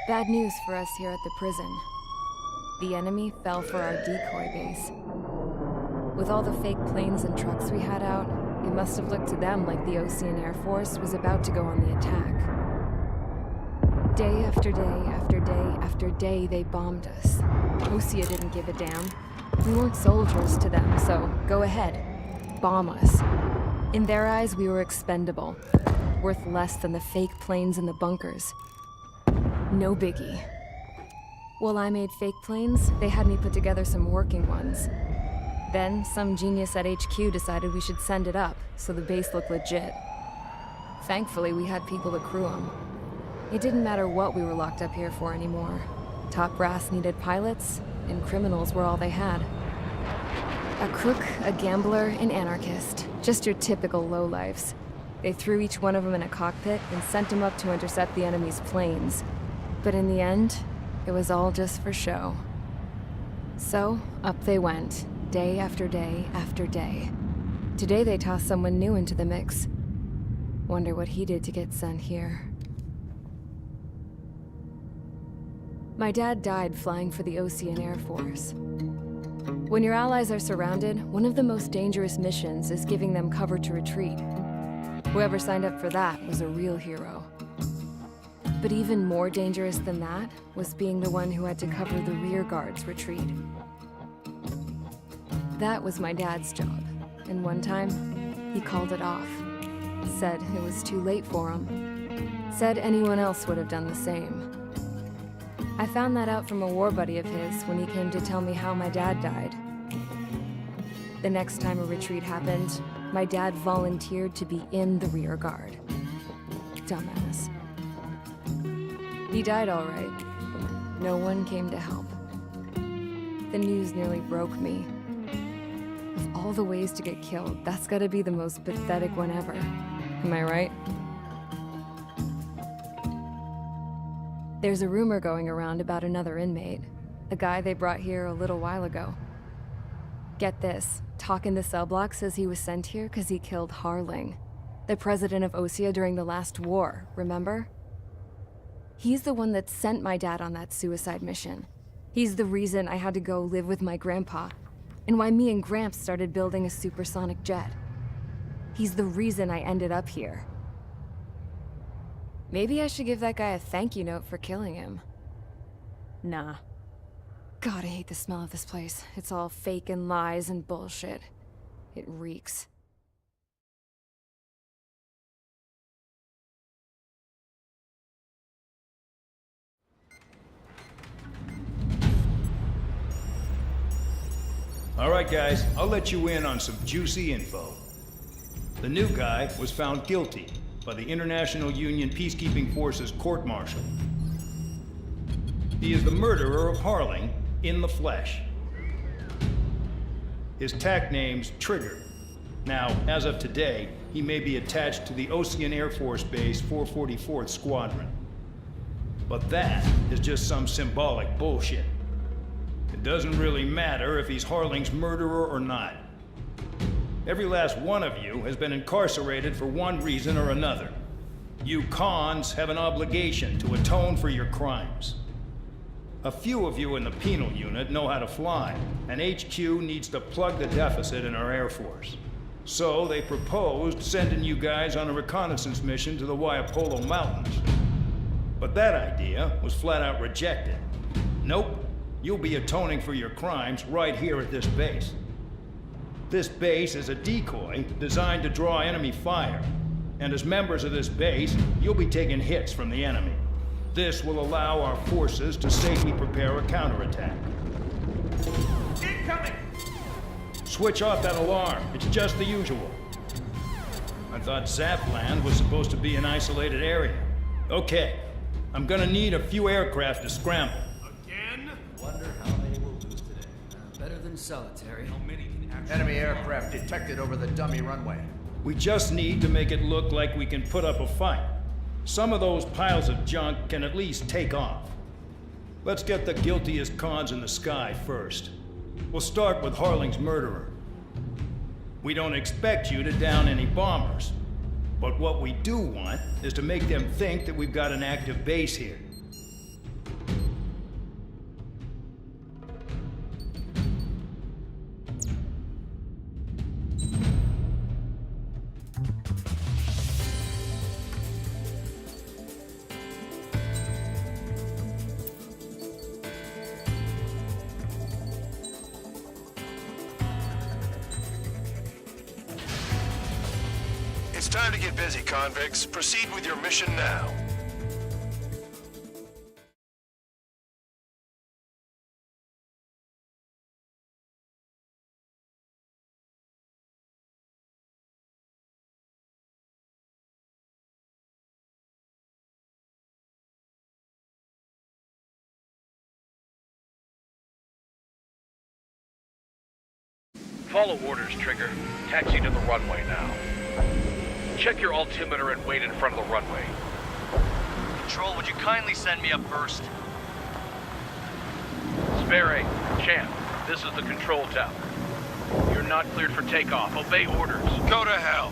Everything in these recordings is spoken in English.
Bad news for us here at the prison. The enemy fell for our decoy base. With all the fake planes and trucks we had out, it must have looked to them like the Ocean Air Force was about to go on the attack. Day after day after day after day, they bombed us. Osea didn't give a damn. We weren't soldiers to them, so go ahead. Bomb us. In their eyes, we were expendable. Worth less than the fake planes in the bunkers. No biggie. While I made fake planes, they had me put together some working ones. Then, some genius at HQ decided we should send it up, so the base looked legit. Thankfully, we had people to crew them. It didn't matter what we were locked up here for anymore. Top brass needed pilots, and criminals were all they had. A crook, a gambler, an anarchist. Just your typical lowlifes. They threw each one of them in a cockpit and sent them up to intercept the enemy's planes. But in the end, it was all just for show. So, up they went, day after day after day. Today they tossed someone new into the mix. Wonder what he did to get sent here. My dad died flying for the Ocean Air Force. When your allies are surrounded, one of the most dangerous missions is giving them cover to retreat. Whoever signed up for that was a real hero. But even more dangerous than that was being the one who had to cover the rear guard's retreat. That was my dad's job, and one time, he called it off. Said it was too late for him. Said anyone else would have done the same. I found that out from a war buddy of his when he came to tell me how my dad died. The next time a retreat happened, my dad volunteered to be in the rear guard. Dumbass. He died all right. No one came to help. The news nearly broke me. Of all the ways to get killed, that's gotta be the most pathetic one ever. Am I right? There's a rumor going around about another inmate. A guy they brought here a little while ago. Get this, talk in the cell block says he was sent here because he killed Harling, the president of Osea during the last war, remember? He's the one that sent my dad on that suicide mission. He's the reason I had to go live with my grandpa, and why me and Gramps started building a supersonic jet. He's the reason I ended up here. Maybe I should give that guy a thank you note for killing him. Nah. God, I hate the smell of this place. It's all fake and lies and bullshit. It reeks. All right, guys, I'll let you in on some juicy info. The new guy was found guilty by the International Union Peacekeeping Forces court-martial. He is the murderer of Harling in the flesh. His TAC name's Trigger. Now, as of today, he may be attached to the Ocean Air Force Base 444th Squadron. But that is just some symbolic bullshit. It doesn't really matter if he's Harling's murderer or not. Every last one of you has been incarcerated for one reason or another. You cons have an obligation to atone for your crimes. A few of you in the penal unit know how to fly, and HQ needs to plug the deficit in our Air Force. So they proposed sending you guys on a reconnaissance mission to the Waiapolo Mountains. But that idea was flat out rejected. Nope, you'll be atoning for your crimes right here at this base. This base is a decoy designed to draw enemy fire, and as members of this base, you'll be taking hits from the enemy. This will allow our forces to safely prepare a counterattack. Incoming! Switch off that alarm. It's just the usual. I thought Zapland was supposed to be an isolated area. Okay, I'm gonna need a few aircraft to scramble. Again? Wonder how many we'll lose today. Better than solitary. How many can actually... Enemy aircraft detected over the dummy runway. We just need to make it look like we can put up a fight. Some of those piles of junk can at least take off. Let's get the guiltiest cons in the sky first. We'll start with Harling's murderer. We don't expect you to down any bombers, but what we do want is to make them think that we've got an active base here. It's time to get busy, convicts. Proceed with your mission now. Follow orders, Trigger. Taxi to the runway now. Check your altimeter and wait in front of the runway. Control, would you kindly send me up first? Spare 8, Champ, this is the control tower. You're not cleared for takeoff. Obey orders. Go to hell.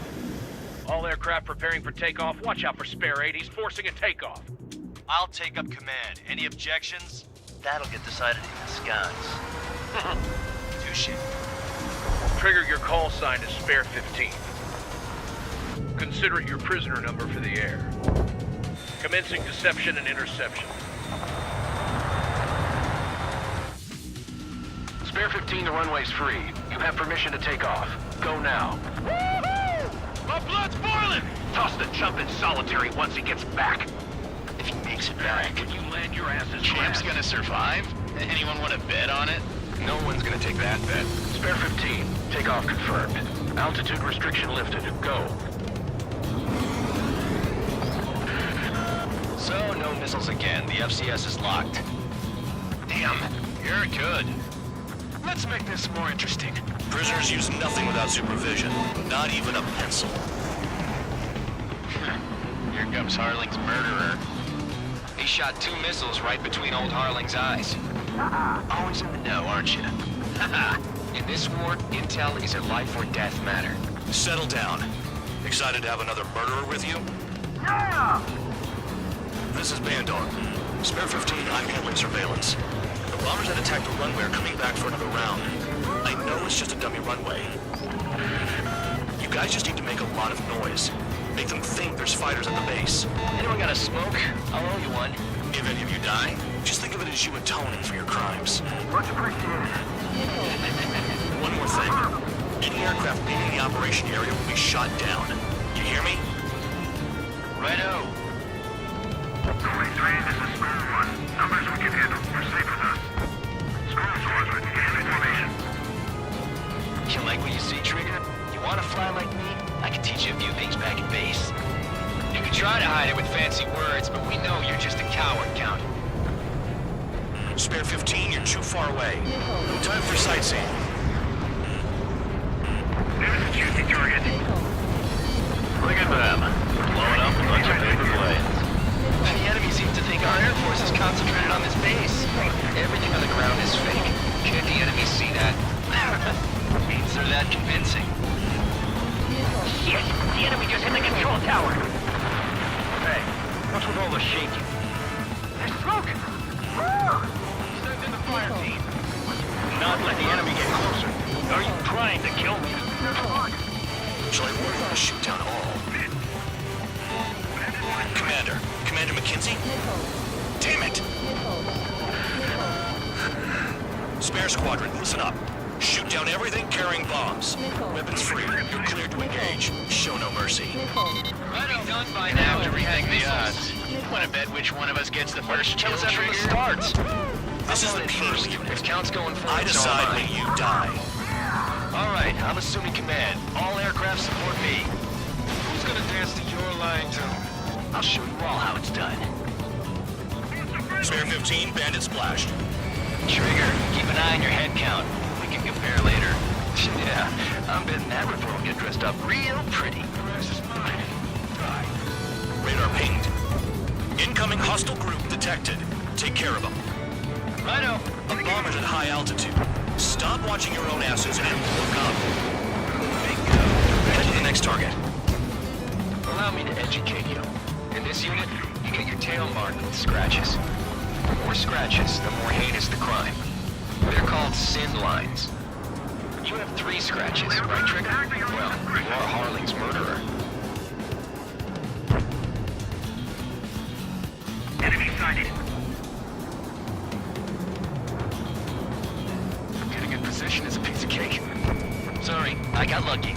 All aircraft preparing for takeoff. Watch out for Spare 8. He's forcing a takeoff. I'll take up command. Any objections? That'll get decided in the skies. Touche. Trigger, your call sign is Spare 15. Consider it your prisoner number for the air. Commencing deception and interception. Spare 15, the runway's free. You have permission to take off. Go now. Woohoo! My blood's boiling! Toss the chump in solitary once he gets back. If he makes it back. When you land your asses Champ's flat. gonna survive? Anyone want to bet on it? No one's gonna take that bet. Spare 15, takeoff confirmed. Altitude restriction lifted. Go. So, no missiles again. The FCS is locked. Damn, you're good. Let's make this more interesting. Prisoners use nothing without supervision. Not even a pencil. Here comes Harling's murderer. He shot 2 missiles right between old Harling's eyes. Always in the know, aren't you? In this war, intel is a life or death matter. Settle down. Excited to have another murderer with you? Yeah! This is Bandar. Spare 15, I'm handling surveillance. The bombers that attacked the runway are coming back for another round. I know it's just a dummy runway. You guys just need to make a lot of noise. Make them think there's fighters at the base. Anyone got a smoke? I'll owe you one. If any of you die, just think of it as you atoning for your crimes. Much appreciated. One more thing. Any aircraft leaving the operation area will be shot down. You hear me? Righto. 23, this is Squad 1. Numbers we can handle. We're safe with us. Squad 1, hand information. You like what you see, Trigger? You want to fly like me? I can teach you a few things back at base. You can try to hide it with fancy words, but we know you're just a coward, Count. Spare 15, you're too far away. No time for sightseeing. There's a juicy target. Look at them. Blowing up a bunch of paper planes. The enemy seems to think our Air Force is concentrated on this base. Everything on the ground is fake. Can't the enemy see that? Means they're that convincing. Shit! The enemy just hit the control tower! Hey, what's with all the shaking? There's smoke! Send in the fire team. Not let the enemy get closer. Are you trying to kill me? Shall I order you to shoot down all? Commander McKenzie? Damn it! Spare squadron, listen up. Shoot down everything carrying bombs. Weapons free. You're cleared to engage. Show no mercy. Righto, done by now to rethink the odds. Want to bet which one of us gets the first kill Kills after the trigger? starts. This is the First, first unit. if Count's going forward, I decide when you die. All right, I'm assuming command. All aircraft support me. Who's gonna dance to your line tune? I'll show you all how it's done. Spare 15, bandit splashed. Trigger, keep an eye on your head count. We can compare later. Yeah, I'm betting that report will get dressed up real pretty. Radar pinged. Incoming hostile group detected. Take care of them. Righto. A bomber's at high altitude. Stop watching your own asses and look up. Head to the next target. Allow me to educate you. In this unit, you get your tail marked with scratches. The more scratches, the more heinous the crime. They're called sin lines. You have 3 scratches, right, Trigger? Well, you are Harling's murderer. Enemy sighted. Getting in position is a piece of cake. Sorry, I got lucky.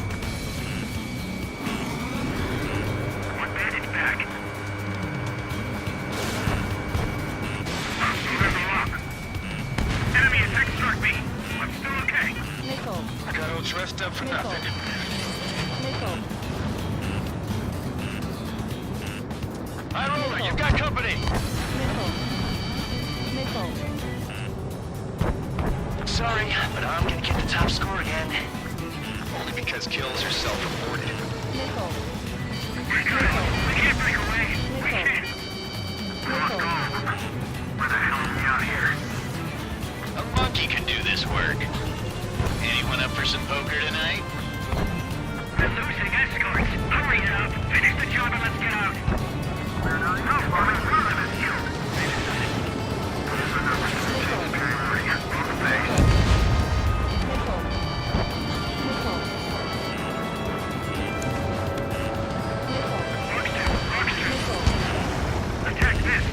High roller, you've got company. Sorry, but I'm gonna get the top score again. Only because kills are self-reported. We can't break away. We can't. We must go. Where the hell are we out here? A monkey can do this work. Anyone up for some poker tonight? We're losing escorts. Hurry it up. Finish the job and let's get out. How far is relevant you? This is another superiority at both base. Attack this.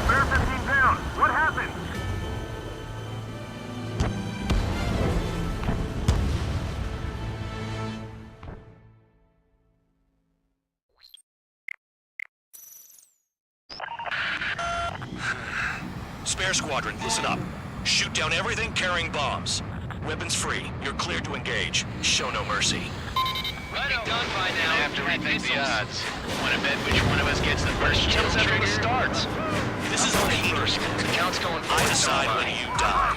Bear 15 down. What happened? Spare squadron, listen up. Shoot down everything carrying bombs. Weapons free. You're cleared to engage. Show no mercy. Right done by now. I have to rethink the odds. Want to bet which one of us gets the first kill trigger starts? This is only first. The count's going I decide when you die.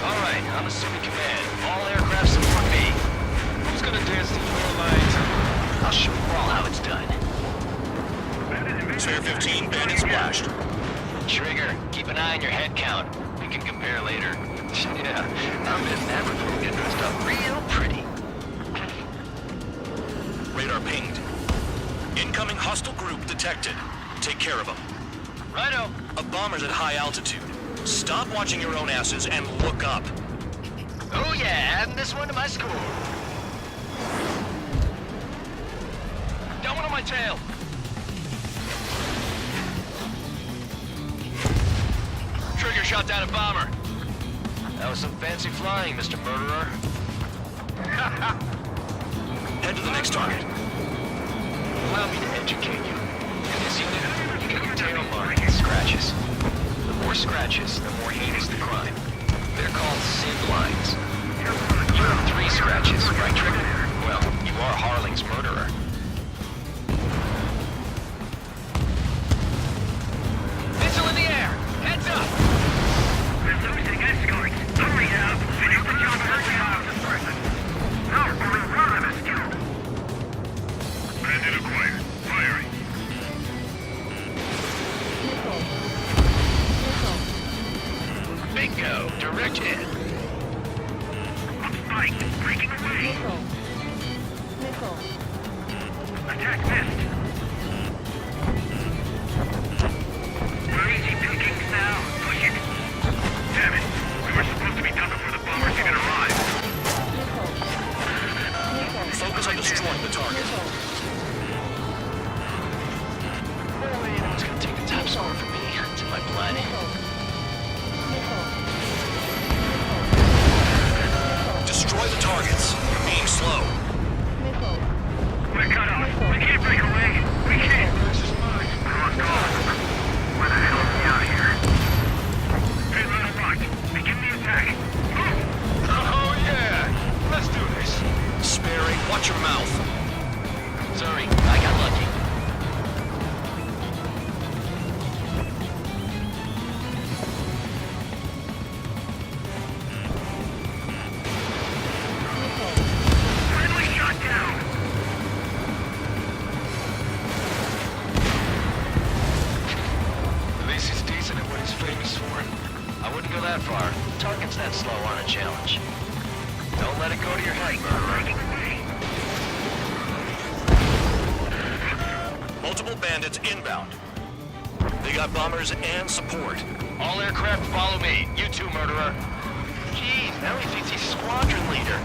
All right, I'm assuming command. All aircraft support me. Who's gonna dance the floor lines? I'll show you all how it's done. Spare 15, bandit splashed. Trigger, keep an eye on your head count. We can compare later. Yeah, I'm in Maverick get dressed up real pretty. Radar pinged. Incoming hostile group detected. Take care of them. Righto. A bomber's at high altitude. Stop watching your own asses and look up. Oh yeah, adding this one to my score. Got one on my tail. Trigger shot down a bomber. That was some fancy flying, Mr. Murderer. Head to the next target. Allow me to educate you. In this unit, you get your tail marked with scratches. The more scratches, the more heinous the crime. They're called sin lines. You have 3 scratches, right, Trigger? Well, you are Harling's murderer. Missile in the air! Heads up! We're losing escorts. Hurry it up. Finish the job and let's get out. No, we're relevant you. Bandit acquired. Firing. Bingo! Direct hit. On spike. Breaking away. Attack missed. We're easy pickings now. Push it. Damn it. We were supposed to be done before the bombers even arrived. Focus on destroying the target. Boy, no one's gonna take the top score from me. It's in my blood. Destroy the targets. You're being slow. We're cut off. We can't break away. We can't. This is mine. We're on call. Where the hell are we out here? Hey, Little Rock. Begin the attack. Move! Oh yeah! Let's do this. Sparing, watch your mouth. Sorry, I got lucky. Friendly shot down. At least he's decent at what he's famous for. I wouldn't go that far. Targets that slow aren't a challenge. Don't let it go to your head, murderer. Multiple bandits inbound. They got bombers and support. All aircraft follow me. You too, murderer. Jeez, now he thinks he's squadron leader.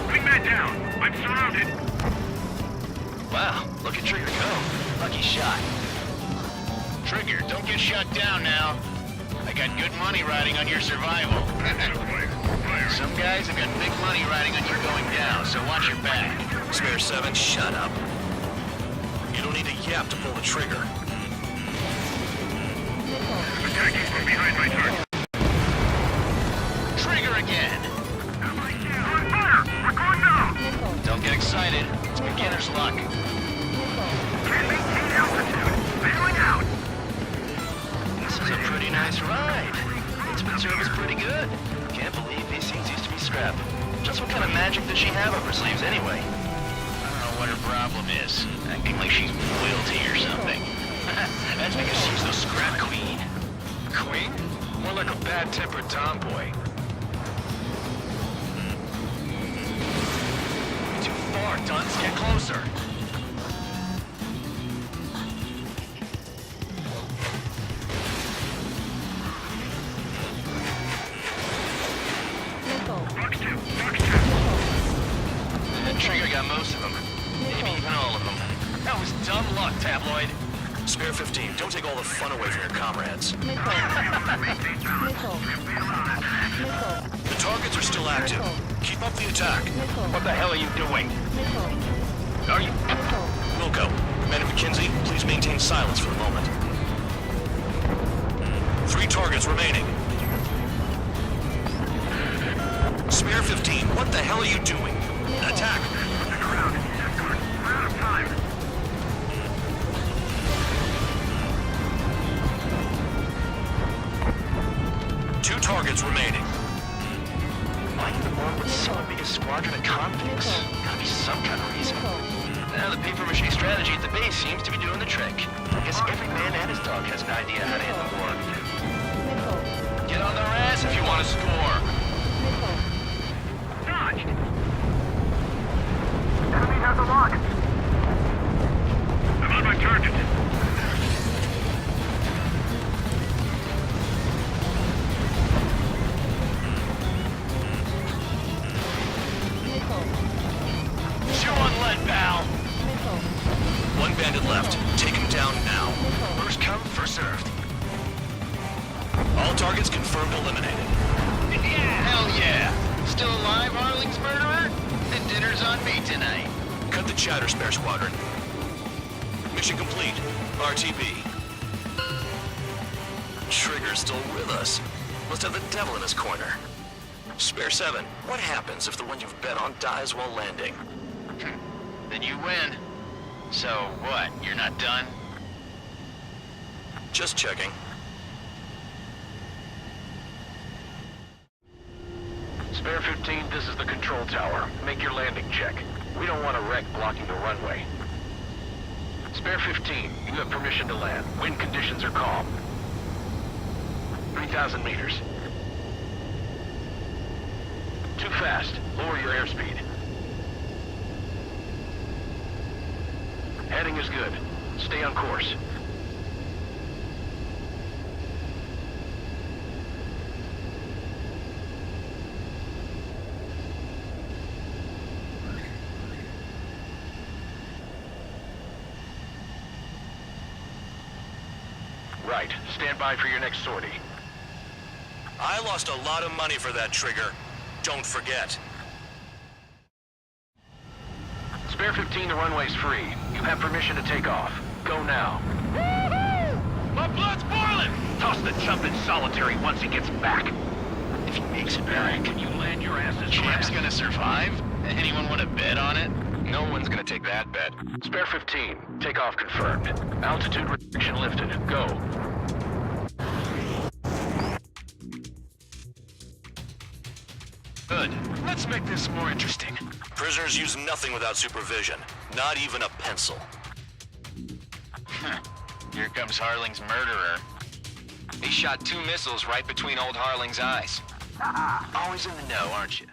Wingman down. I'm surrounded. Wow, look at Trigger go. Lucky shot. Trigger, don't get shut down now. I got good money riding on your survival. Some guys have got big money riding on your going down, so watch your back. Spare 7, shut up. You don't need a yap to pull the trigger. Attacking from behind my target. Trigger again. On fire! beginner's luck. Can't maintain altitude. Bailing out. This is a pretty nice ride. Instant service pretty good. Can't believe these things used to be scrapped. Just what kind of magic does she have up her sleeves anyway? I don't know what her problem is. Acting like she's royalty or something. That's because she's the scrap queen. Queen? More like a bad-tempered tomboy. Too far, Dunce. Get closer. Box 2. That trigger got most of them. Maybe even all of them. That was dumb luck, Tabloid. Spare 15, don't take all the fun away from your comrades. The targets are still active. Keep up the attack. What the hell are you doing? Are you... Wilco, Commander McKenzie, please maintain silence for the moment. 3 targets remaining. Spare 15, what the hell are you doing? Attack! Stick around. We're out of time. Two targets remaining. Why the war with so big a squadron of convicts? Gotta be some kind of reason. Now the paper-mache strategy at the base seems to be doing the trick. I guess every man and his dog has an idea how to end the war. Get on their ass if you want to score. Dodged. Enemy has a lock. I'm on my target. Chew on lead, pal. One bandit left. Take him down now. First come, first served. All targets confirmed eliminated. Yeah, hell yeah. Still alive, Harling's murderer? Then dinner's on me tonight. Cut the chatter, Spare Squadron. Mission complete. RTB. Trigger's still with us. Must have the devil in his corner. Spare 7, what happens if the one you've bet on dies while landing? Then you win. So what, you're not done? Just checking. Spare 15, this is the control tower. Make your landing check. We don't want a wreck blocking the runway. Spare 15, you have permission to land. Wind conditions are calm. 3,000 meters. Too fast. Lower your airspeed. Heading is good. Stay on course. Right. Stand by for your next sortie. I lost a lot of money for that trigger. Don't forget. Spare 15, the runway's free. You have permission to take off. Go now. Woohoo! My blood's boiling! Toss the chump in solitary once he gets back. If he makes it back, Can you land your asses? Champ's gonna survive? Anyone want to bet on it? No one's gonna take that bet. Spare 15, takeoff confirmed. Altitude restriction lifted. Go. Good. Let's make this more interesting. Prisoners use nothing without supervision. Not even a pencil. Here comes Harling's murderer. He shot 2 missiles right between old Harling's eyes. Always in the know, aren't you?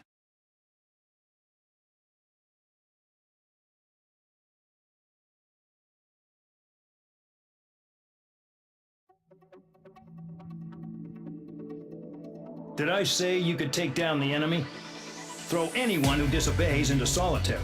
Did I say you could take down the enemy? Throw anyone who disobeys into solitary.